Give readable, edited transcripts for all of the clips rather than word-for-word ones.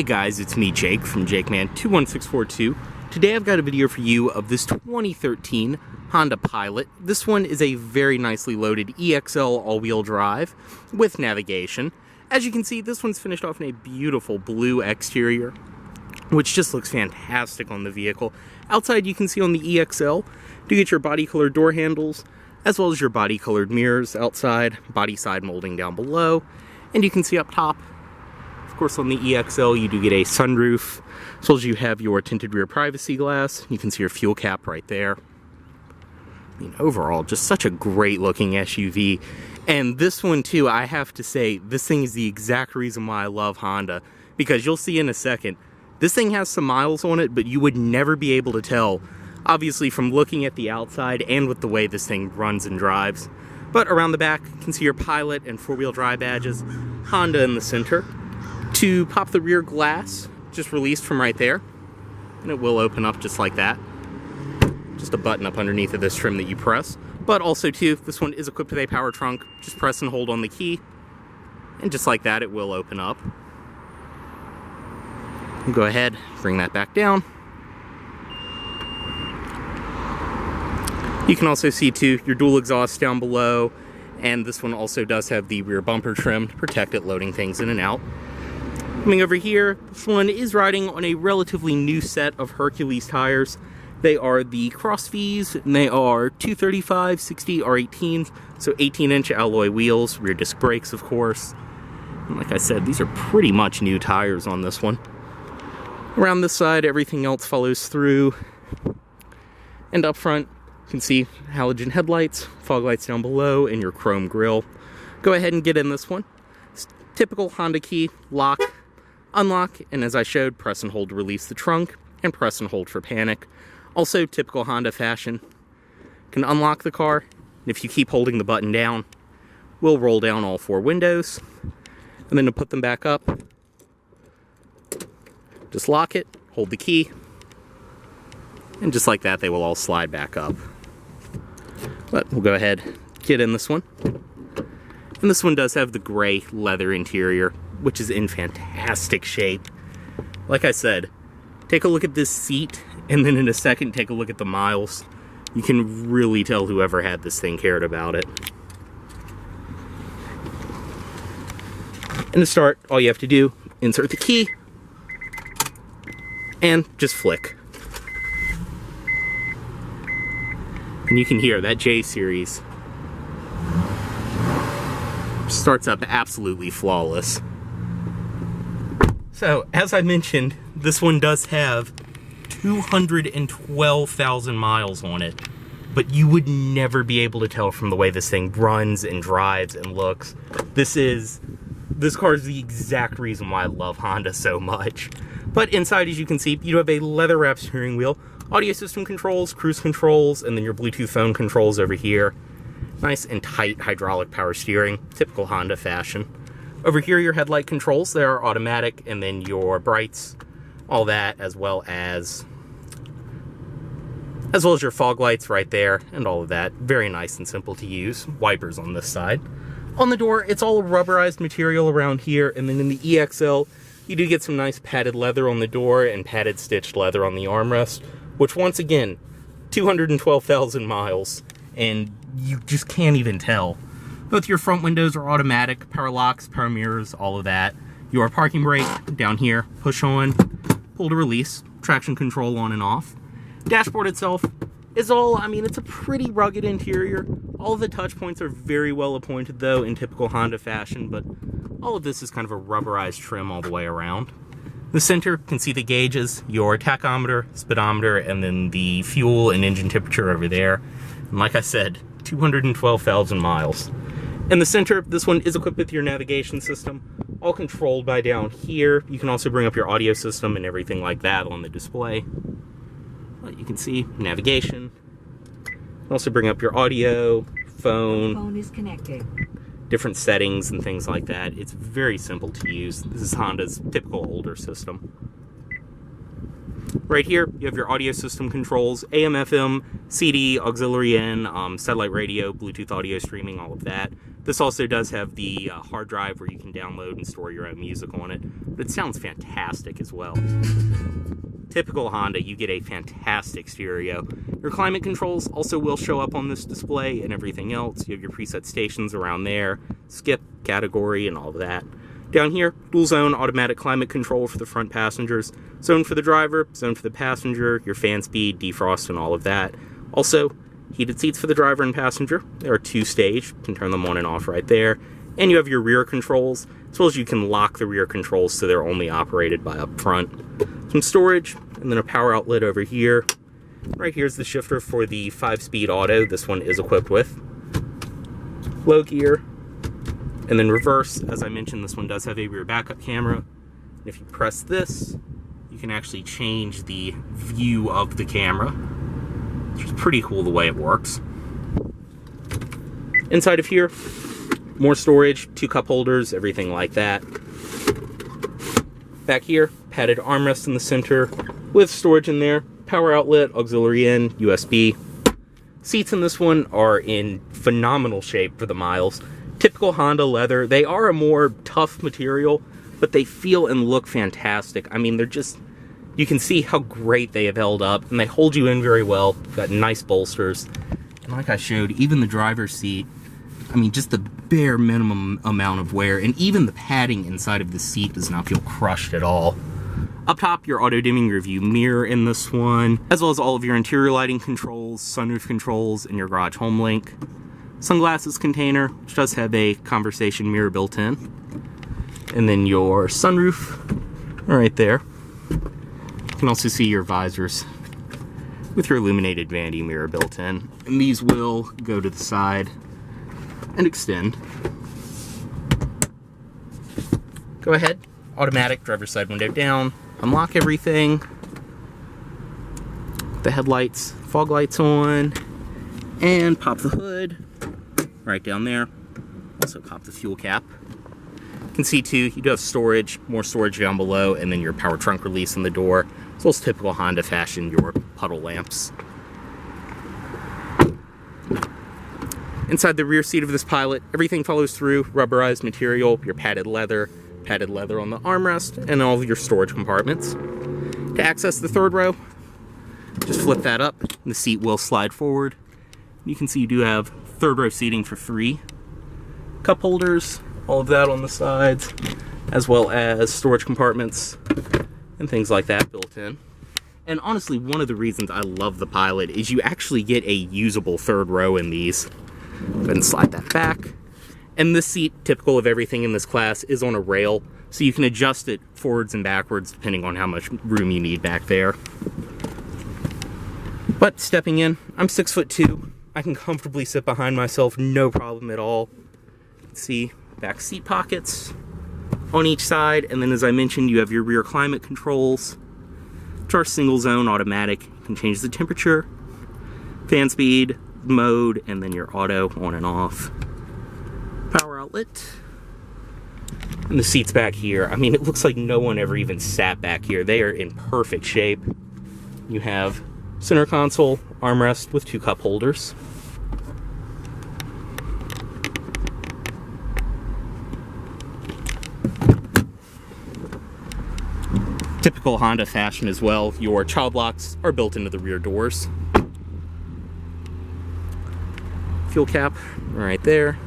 Hey guys, it's me Jake from JakeMan21642. Today I've got a video for you of this 2013 Honda Pilot. This one is a very nicely loaded EXL all-wheel drive with navigation. As you can see, this one's finished off in a beautiful blue exterior, which just looks fantastic on the vehicle. Outside you can see on the EXL, you get your body colored door handles, as well as your body colored mirrors outside, body side molding down below, and you can see up top, of course, on the EXL, you do get a sunroof, as well as you have your tinted rear privacy glass. You can see your fuel cap right there. I mean, overall, just such a great looking SUV. And this one too, I have to say, this thing is the exact reason why I love Honda, because you'll see in a second, this thing has some miles on it, but you would never be able to tell, obviously from looking at the outside and with the way this thing runs and drives. But around the back, you can see your Pilot and four-wheel drive badges, Honda in the center. To pop the rear glass, just released from right there, and it will open up just like that. Just a button up underneath of this trim that you press. But also too, this one is equipped with a power trunk. Just press and hold on the key, and just like that, it will open up. We'll go ahead, bring that back down. You can also see too, your dual exhaust down below, and this one also does have the rear bumper trim to protect it loading things in and out. Coming over here, this one is riding on a relatively new set of Hercules tires. They are the Cross V's, and they are 235 60 R18s, so 18-inch alloy wheels, rear disc brakes, of course. And like I said, these are pretty much new tires on this one. Around this side, everything else follows through. And up front, you can see halogen headlights, fog lights down below, and your chrome grille. Go ahead and get in this one. It's typical Honda key, lock, unlock, and as I showed, press and hold to release the trunk, and press and hold for panic. Also, typical Honda fashion. You can unlock the car, and if you keep holding the button down, we'll roll down all four windows, and then to put them back up, just lock it, hold the key, and just like that, they will all slide back up. But we'll go ahead, get in this one. And this one does have the gray leather interior, which is in fantastic shape. Like I said, take a look at this seat, and then in a second, take a look at the miles. You can really tell whoever had this thing cared about it. And to start, all you have to do, insert the key, and just flick. And you can hear that J series starts up absolutely flawless. So, as I mentioned, this one does have 212,000 miles on it, but you would never be able to tell from the way this thing runs and drives and looks. This car is the exact reason why I love Honda so much. But inside, as you can see, you have a leather-wrapped steering wheel, audio system controls, cruise controls, and then your Bluetooth phone controls over here. Nice and tight hydraulic power steering, typical Honda fashion. Over here, your headlight controls, they are automatic, and then your brights, all that, as well as your fog lights right there, and all of that. Very nice and simple to use. Wipers on this side. On the door, it's all rubberized material around here, and then in the EXL, you do get some nice padded leather on the door and padded stitched leather on the armrest, which once again, 212,000 miles, and you just can't even tell. Both your front windows are automatic, power locks, power mirrors, all of that. Your parking brake down here, push on, pull to release, traction control on and off. Dashboard itself is all, I mean, it's a pretty rugged interior. All of the touch points are very well appointed though in typical Honda fashion, but all of this is kind of a rubberized trim all the way around. The center can see the gauges, your tachometer, speedometer, and then the fuel and engine temperature over there. And like I said, 212,000 miles. In the center, this one is equipped with your navigation system, all controlled by down here. You can also bring up your audio system and everything like that on the display. Well, you can see navigation. You can also bring up your audio, phone. Phone is connected. Different settings and things like that. It's very simple to use. This is Honda's typical older system. Right here, you have your audio system controls, AM, FM, CD, auxiliary in, satellite radio, Bluetooth audio streaming, all of that. This also does have the hard drive where you can download and store your own music on it, but it sounds fantastic as well. Typical Honda, you get a fantastic stereo. Your climate controls also will show up on this display and everything else. You have your preset stations around there, skip, category, and all of that. Down here, dual zone automatic climate control for the front passengers, zone for the driver, zone for the passenger, your fan speed, defrost, and all of that. Also, heated seats for the driver and passenger. They are two-stage, you can turn them on and off right there. And you have your rear controls, as well as you can lock the rear controls so they're only operated by up front. Some storage, and then a power outlet over here. Right here's the shifter for the 5-speed auto this one is equipped with. Low gear. And then reverse, as I mentioned, this one does have a rear backup camera. And if you press this, you can actually change the view of the camera, which is pretty cool the way it works. Inside of here, more storage, 2 cup holders, everything like that. Back here, padded armrest in the center with storage in there, power outlet, auxiliary in, USB. Seats in this one are in phenomenal shape for the miles. Typical Honda leather. They are a more tough material, but they feel and look fantastic. I mean, they're just, you can see how great they have held up, and they hold you in very well. Got nice bolsters. And like I showed, even the driver's seat, I mean, just the bare minimum amount of wear, and even the padding inside of the seat does not feel crushed at all. Up top, your auto-dimming rearview mirror in this one, as well as all of your interior lighting controls, sunroof controls, and your garage home link. Sunglasses container, which does have a conversation mirror built in. And then your sunroof right there. You can also see your visors with your illuminated vanity mirror built in. And these will go to the side and extend. Go ahead, automatic driver's side window down, unlock everything. The headlights, fog lights on, and pop the hood. Right down there. Also pop the fuel cap. You can see too, you do have storage, more storage down below, and then your power trunk release in the door, as well as typical Honda fashion, your puddle lamps. Inside the rear seat of this Pilot, everything follows through, rubberized material, your padded leather on the armrest, and all of your storage compartments. To access the third row, just flip that up, and the seat will slide forward. You can see you do have third row seating for 3. Cup holders, all of that on the sides, as well as storage compartments and things like that built in. And honestly, one of the reasons I love the Pilot is you actually get a usable third row in these. Go ahead and slide that back. And this seat, typical of everything in this class, is on a rail, so you can adjust it forwards and backwards depending on how much room you need back there. But stepping in, I'm 6'2". I can comfortably sit behind myself, no problem at all. You can see back seat pockets on each side, and then as I mentioned, you have your rear climate controls, which are single zone automatic. You can change the temperature, fan speed, mode, and then your auto on and off. Power outlet. And the seats back here, I mean, it looks like no one ever even sat back here. They are in perfect shape. You have center console, armrest with 2 cup holders. Typical Honda fashion as well, your child locks are built into the rear doors. Fuel cap right there.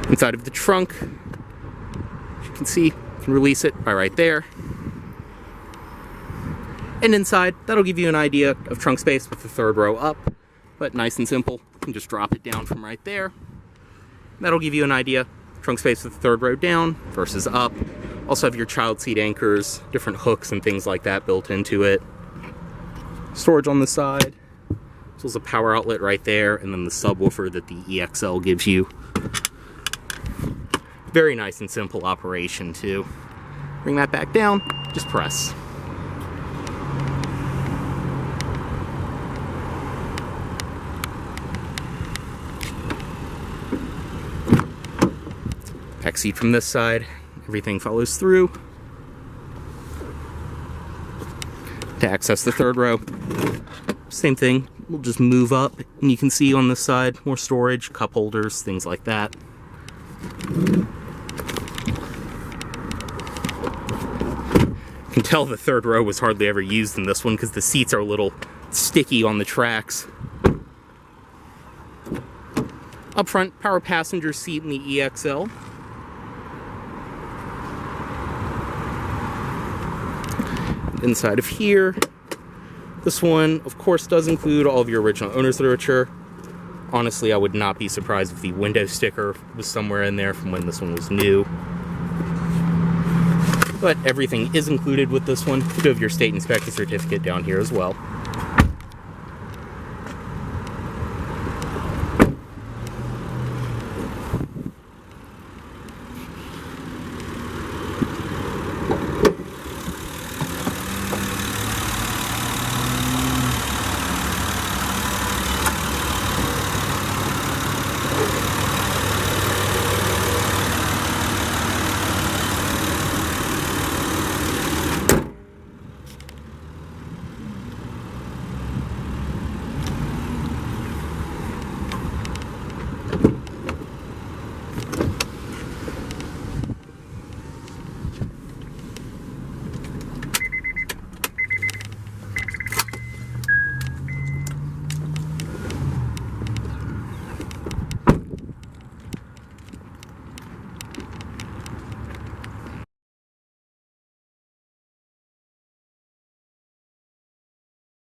Inside of the trunk, as you can see, you can release it by right there. And inside, that'll give you an idea of trunk space with the third row up, but nice and simple. You can just drop it down from right there. That'll give you an idea, trunk space with the third row down versus up. Also have your child seat anchors, different hooks and things like that built into it. Storage on the side. So there's a power outlet right there, and then the subwoofer that the EXL gives you. Very nice and simple operation too. Bring that back down, just press. back seat from this side, everything follows through. To access the third row, same thing, we'll just move up, and you can see on this side, more storage, cup holders, things like that. You can tell the third row was hardly ever used in this one because the seats are a little sticky on the tracks. Up front, power passenger seat in the EXL. Inside of here, this one, of course, does include all of your original owner's literature. Honestly, I would not be surprised if the window sticker was somewhere in there from when this one was new. But everything is included with this one. You do have your state inspector certificate down here as well.